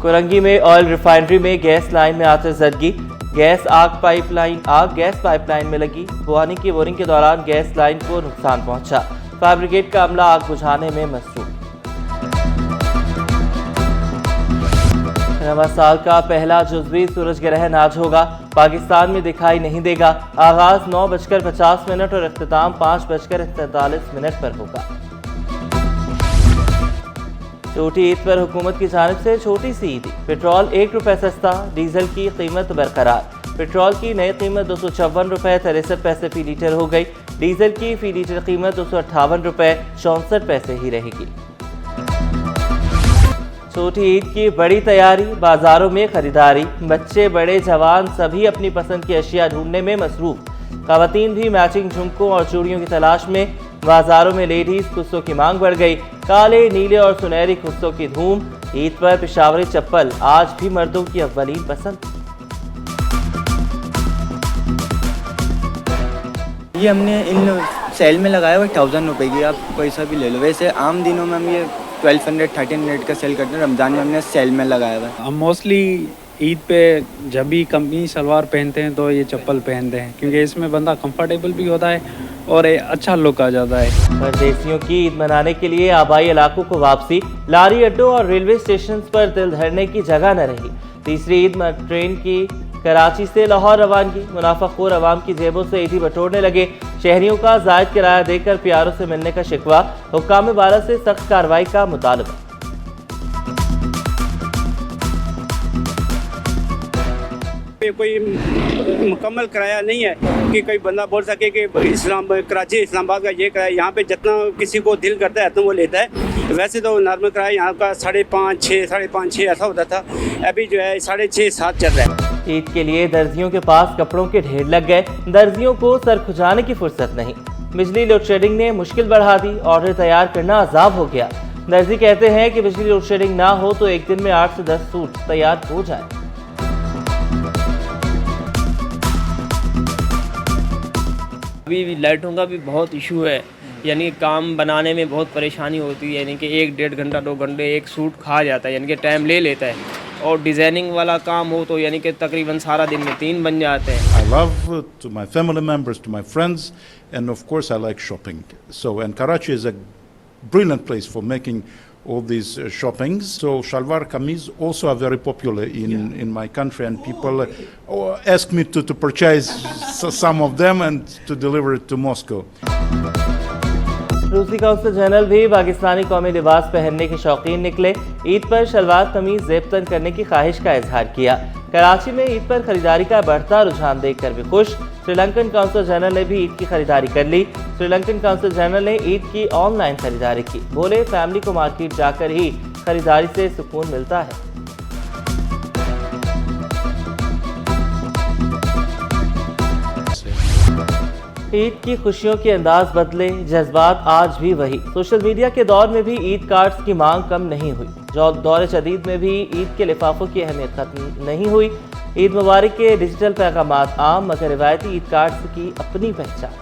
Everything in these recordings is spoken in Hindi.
कोरंगी में ऑयल रिफाइनरी में गैस लाइन में आतिशबाजी, गैस पाइपलाइन में लगी। बुआनी की बोरिंग के दौरान गैस लाइन को नुकसान पहुंचा। फायर ब्रिगेड का अमला आग बुझाने में मसरूफ। नवा साल का पहला जुज़वी सूरज ग्रहण आज होगा। पाकिस्तान में दिखाई नहीं देगा। आगाज 9:50 और इख्तिताम 5:43 पर होगा। छोटी ईद पर हुकूमत की जानिब से छोटी सी ईदी। पेट्रोल 1 रुपये सस्ता, डीजल की कीमत बरकरार। पेट्रोल की नई कीमत 254 रुपये 63 पैसे फी लीटर हो गई। डीजल की फी लीटर कीमत 258 रुपये 64 पैसे ही रहेगी। छोटी ईद की बड़ी तैयारी, बाजारों में खरीदारी। बच्चे बड़े जवान सभी अपनी पसंद की अशिया ढूंढने में मसरूफ। खवातीन भी मैचिंग झुमकों और चूड़ियों की तलाश में। बाजारों में लेडीज खुस्सों की मांग बढ़ गई। काले, नीले और सुनहरी खुस्सों की धूम। ईद पर पेशावरी चप्पल आज भी मर्दों की अव्वलीन पसंद। ये हमने इन सेल में लगाया हुआ 1000 रुपये की, आप कोई सा भी ले लो। वैसे आम दिनों में हम ये 1200-1300 का सेल करते हैं। रमज़ान में हमने सेल में लगाया हुआ है। हम मोस्टली ईद पे जब भी कमी सलवार पहनते हैं तो ये चप्पल पहनते हैं, क्योंकि इसमें बंदा कंफर्टेबल भी होता है और अच्छा लुक आ जाता है। परदेसियों की ईद मनाने के लिए आबाई इलाकों को वापसी। लारी अड्डों और रेलवे स्टेशन पर दिल धरने की जगह न रही। तीसरी ईद में ट्रेन की कराची से लाहौर रवानगी। मुनाफाखोर अवाम की जेबों से ईदी बटोरने लगे। शहरियों का जायद किराया देकर प्यारों से मिलने का शिकवा। हुक्काम बाला से सख्त कार्रवाई का मुतालबा। कोई मुकम्मल किराया नहीं है कि कोई बंदा बोल सके कि कराची इस्लामाबाद का ये किराया। यहाँ पे जितना किसी को दिल करता है तो वो लेता है। वैसे तो नॉर्मल किराया यहाँ का 5.5-6 ऐसा होता था। अभी जो है 6.5-7 चल रहा है। ईद के लिए दर्जियों के पास कपड़ों के ढेर लग गए। दर्जियों को सर खुजाने की फुर्सत नहीं। बिजली लोड शेडिंग ने मुश्किल बढ़ा दी। ऑर्डर तैयार करना अजाब हो गया। दर्जी कहते हैं कि बिजली लोड शेडिंग ना हो तो एक दिन में 8 से 10 सूट तैयार हो जाए। अभी लाइटों का भी बहुत इशू है, यानी काम बनाने में बहुत परेशानी होती है। यानी कि 1-1.5 घंटा 2 घंटे एक सूट खा जाता है, यानी कि टाइम ले लेता है। और डिज़ाइनिंग वाला काम हो तो यानी कि तकरीबन सारा दिन में 3 बन जाते हैं। I love to my family members, to my friends, and of course I like shopping. And Karachi is a brilliant place for making all these shoppings. So shalwar kameez also are very popular in my country, and people ask me to purchase some of them and to deliver it to Moscow. रूसी काउंसिल जनरल भी पाकिस्तानी कौमी लिबास पहनने के शौकीन निकले। ईद पर शलवार कमीज जेबतन करने की ख्वाहिश का इजहार किया। कराची में ईद पर खरीदारी का बढ़ता रुझान देखकर भी खुश। श्रीलंकन काउंसिल जनरल ने भी ईद की खरीदारी कर ली। श्रीलंकन काउंसिल जनरल ने ईद की ऑनलाइन खरीदारी की। बोले, फैमिली को मार्केट जाकर ही खरीदारी से सुकून मिलता है। ईद की खुशियों के अंदाज बदले, जज्बात आज भी वही। सोशल मीडिया के दौर में भी ईद कार्ड्स की मांग कम नहीं हुई। दौर जदीद में भी ईद के लिफाफों की अहमियत खत्म नहीं हुई। ईद मुबारक के डिजिटल पैगामात आम, मगर रिवायती ईद कार्ड्स की अपनी पहचान।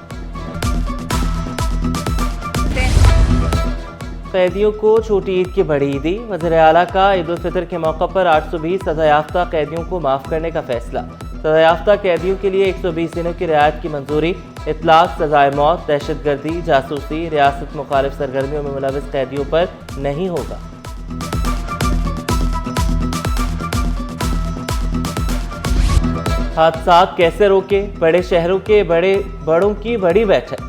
कैदियों को छोटी ईद की बड़ी ईदी। वज़ीर आला का ईद उल फितर के मौके पर 820 सज़ा याफ्ता कैदियों को माफ़ करने का फैसला। सज़ा याफ्ता कैदियों के लिए 120 दिनों की रियायत की मंजूरी। इतलाक, सजाए मौत, दहशतगर्दी, जासूसी, रियासत मुखालिफ सरगर्मियों में मुलविस कैदियों पर नहीं होगा। हादसात कैसे रोके, बड़े शहरों के बड़ों की बड़ी बैठक।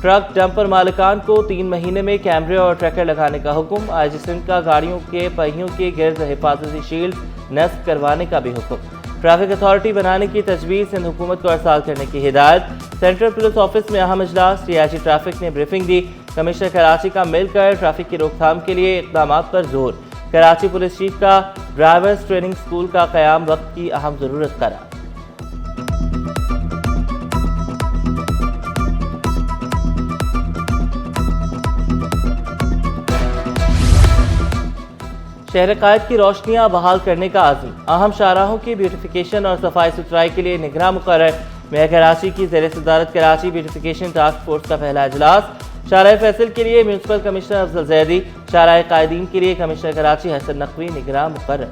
ट्रक डंपर मालिकान को 3 महीने में कैमरे और ट्रैकर लगाने का हुक्म। आईजी सिंध का गाड़ियों के पहियों के गिर्द हिफाजती शील्ड नस्ब करवाने का भी हुक्म। ट्रैफिक अथॉरिटी बनाने की तजवीज़ सिंध हुकूमत को अरसाल करने की हिदायत। सेंट्रल पुलिस ऑफिस में अहम इजलास। डीआईजी ट्रैफिक ने ब्रीफिंग दी। कमिश्नर कराची का मिलकर ट्रैफिक की रोकथाम के लिए इक़दाम पर जोर। कराची पुलिस चीफ का ड्राइवर्स ट्रेनिंग स्कूल का क़याम वक्त की अहम ज़रूरत करार। शहर कायद की रोशनियां बहाल करने का आज़म। अहम शाहराहों की ब्यूटिफिकेशन और सफाई सुथराई के लिए निगरान मुकर्रर। मेयर कराची की ज़ेर सदारत कराची ब्यूटिफिकेशन टास्क फोर्स का पहला इजलास। शाहराए फैसल के लिए म्यूनसिपल कमिश्नर अफजल जैदी। शाहराए कायदीन के लिए कमिश्नर कराची हसन नकवी निगरान मुकर्रर।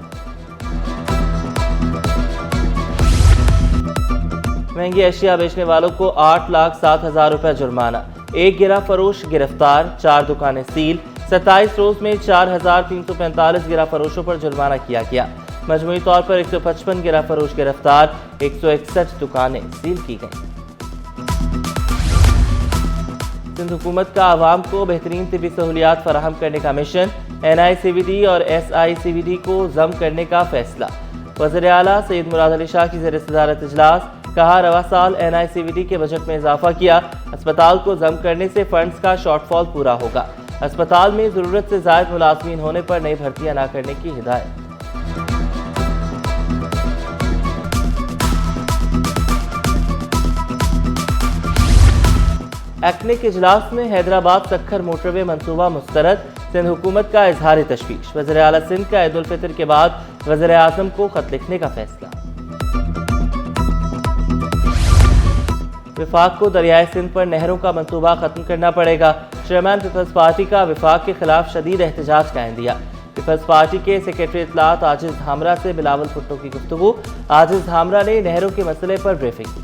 महंगी अशिया बेचने वालों को 8,07,000 रुपये जुर्माना। एक गिरा फरोश गिरफ्तार, 4 दुकानें सील। 27 रोज में 4,345 गिरा फरोशों पर जुर्माना किया गया। मजमूई तौर पर 155 गिरा फरोश गिरफ्तार, 161 दुकानें सील की गई। सिंध हुकूमत का आवाम को बेहतरीन तिबी सहूलियात फराहम करने का मिशन। NICVD और SICVD को जम करने का फैसला। वज़ीर आला सैयद मुराद अली शाह की ज़ेर सदारत इजलास। कहा, रवा साल NICVD के बजट में इजाफा किया। अस्पताल को जम करने से फंड्स का शॉर्टफॉल पूरा होगा। अस्पताल में ज़रूरत से ज़ायद मुलाजमीन होने पर नई भर्तियां न करने की हिदायत। एक्निक इजलास में हैदराबाद सक्खर मोटरवे मंसूबा मुस्तरद। सिंध हुकूमत का इजहार तशवीश। वज़ीर आला सिंध का ईद उल फितर के बाद वज़ीर आज़म को खत लिखने का फैसला। विफाक को दरियाए सिंध पर नहरों का मंसूबा खत्म करना पड़ेगा। चेयरमैन पीपल्स पार्टी का विफाक के खिलाफ शदीद एहतजाज का इंदिया। पीपल्स पार्टी के सेक्रेटरी इत्तलात आजिज धामरा से बिलावल भुट्टो की गुफ्तगू। आजिज धामरा ने नहरों के मसले पर ब्रीफिंग की।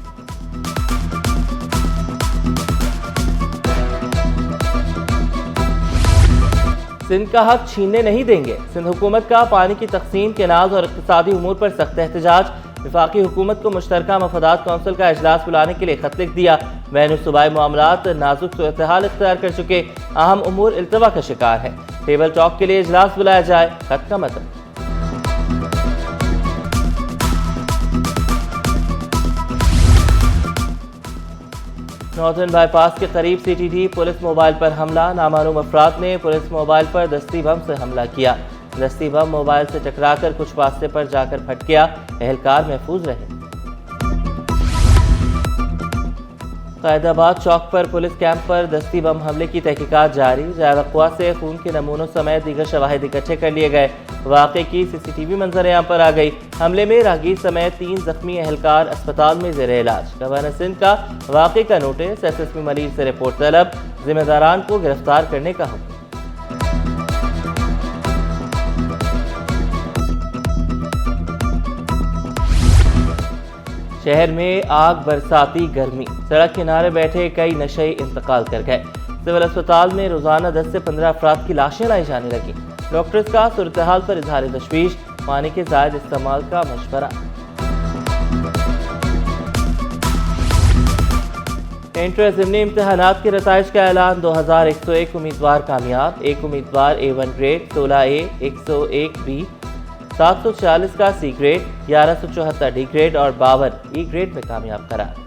सिंध का हक छीनने नहीं देंगे। सिंध हुकूमत का पानी की तकसीम, केनाल्स और इक़्तिसादी उमूर पर सख्त एहतजाज। वफाकी हुकूमत को मुश्तरका मफादात कौंसिल का इजलास बुलाने के लिए खत लिख दिया। बैन सूबाई मामलात नाजुक सूरत-ए-हाल इख्तियार कर चुके, अहम उमूर इल्तवा का शिकार है। टेबल टॉक के लिए इजलास बुलाया जाए। खत का मतलब। नॉर्दर्न बाईपास के करीब CTD पुलिस मोबाइल पर हमला। नामालूम अफराद ने पुलिस मोबाइल पर दस्ती बम से हमला किया। दस्ती बम मोबाइल से टकराकर कुछ फासले पर जाकर फट गया। एहलकार महफूज रहे। क़ायदाबाद चौक पर पुलिस कैंप पर दस्ती बम हमले की तहकीकात जारी। जायवक़्वा से खून के नमूनों समेत दीगर शवाहिद इकट्ठे कर लिए गए। वाक़े की CCTV मंजर आम पर आ गई। हमले में राहगीर समेत 3 जख्मी एहलकार अस्पताल में ज़ेर इलाज। गवर्नर सिंध का वाक़े का नोटिस। SSP मलिक से रिपोर्ट तलब। जिम्मेदारान को गिरफ्तार करने का हुक्म। शहर में आग बरसाती गर्मी। सड़क किनारे बैठे कई नशे इंतकाल कर गए। सिविल अस्पताल में रोजाना 10 से 15 अफराद की लाशें लाई जाने लगी। डॉक्टर्स का सूरत हाल पर इजहार तशवीश। पानी के जायद इस्तेमाल का मशवरा। इंटर ज़िमनी इम्तहानात के नताइज का ऐलान। 2101 उम्मीदवार कामयाब। 1 उम्मीदवार A1 ग्रेड, 16A, 101 B, 740 का C ग्रेड, 1174 D ग्रेड और 52 E ग्रेड में कामयाब करार।